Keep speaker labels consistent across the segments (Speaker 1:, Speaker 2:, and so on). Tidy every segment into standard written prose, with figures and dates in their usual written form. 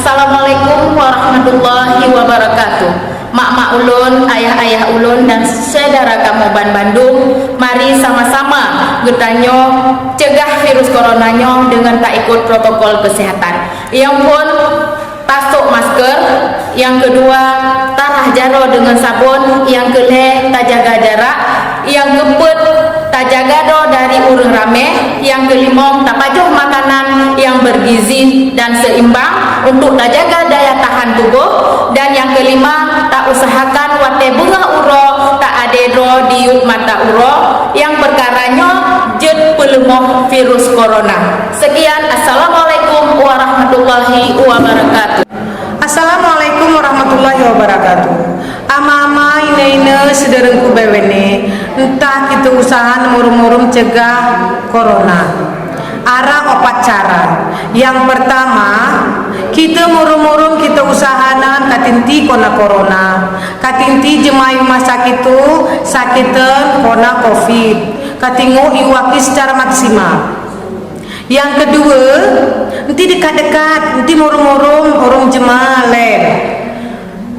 Speaker 1: Assalamualaikum warahmatullahi wabarakatuh. Mak-mak ulun, ayah-ayah ulun, dan saudara kamu Bandung, mari sama-sama getanyo cegah virus coronanyo dengan tak ikut protokol kesehatan. Yang pun pasok masker, yang kedua tarah jaro dengan sabun, yang kelih tak jaga jarak, yang keempat tak jaga do dari urang rame, yang kelima tak pajuh makanan yang bergizi dan seimbang untuk tak jaga daya tahan tubuh, dan yang kelima tak usahakan wate bunga uro tak adedro diut mata uro yang perkaranya jet pelemoh virus corona. Sekian, assalamualaikum warahmatullahi wabarakatuh.
Speaker 2: Assalamualaikum warahmatullahi wabarakatuh. Ama-ama ina-ina sederengku bewene, entah kita usaha murum-murum cegah corona. Arah opat cara. Yang pertama, kita murum-murum kita usahanan katinti kona corona. Katinti jemayu masa itu sakitan kona covid. Katingu iwaki secara maksimal. Yang kedua, nanti dekat-dekat, nanti murum-murum orang jemaah lain.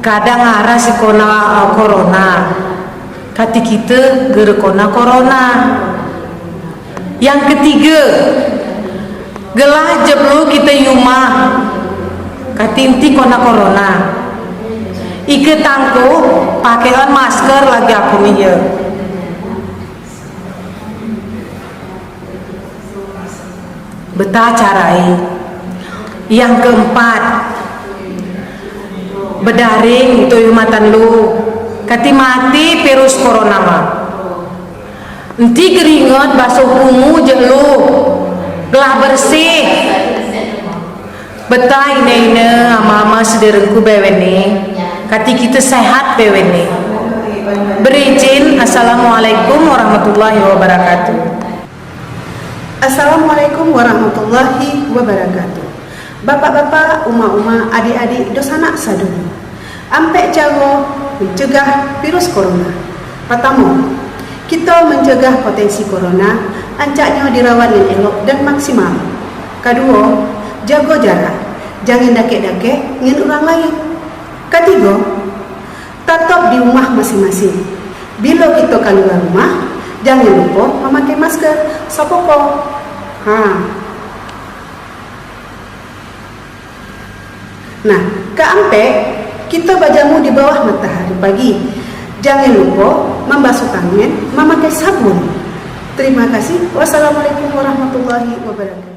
Speaker 2: Kadang arah si kona corona. Kati kita gere kona corona. Yang ketiga, gelah jeblu kita yumah. Katinti kona corona. Ike tangku pakaian masker lagi aku miye. Betah carai. Yang keempat, bedaring itu yumatan lu. Kati mati virus corona mah. Enti keringat basuh pungu jelu. Gelah bersih. Betah ina-ina ama-ama sederengku bewene. Kati kita sehat bewene. Berizin, assalamualaikum warahmatullahi wabarakatuh.
Speaker 3: Assalamualaikum warahmatullahi wabarakatuh. Bapak-bapak, uma-uma, adik-adik, dosana sadulu. Ampe jago mencegah virus corona. Pertama, kita mencegah potensi corona, ancaknya dirawat yang elok dan maksimal. Kedua, jaga jarak, jangan dake-dake dengan orang lain. Ketiga, tetap di rumah masing-masing. Bila kita keluar rumah, jangan lupa memakai masker. Sopoko. Nah, keempat, kita berjamu di bawah matahari pagi. Jangan lupa membasuh tangan, memakai sabun. Terima kasih. Wassalamualaikum warahmatullahi wabarakatuh.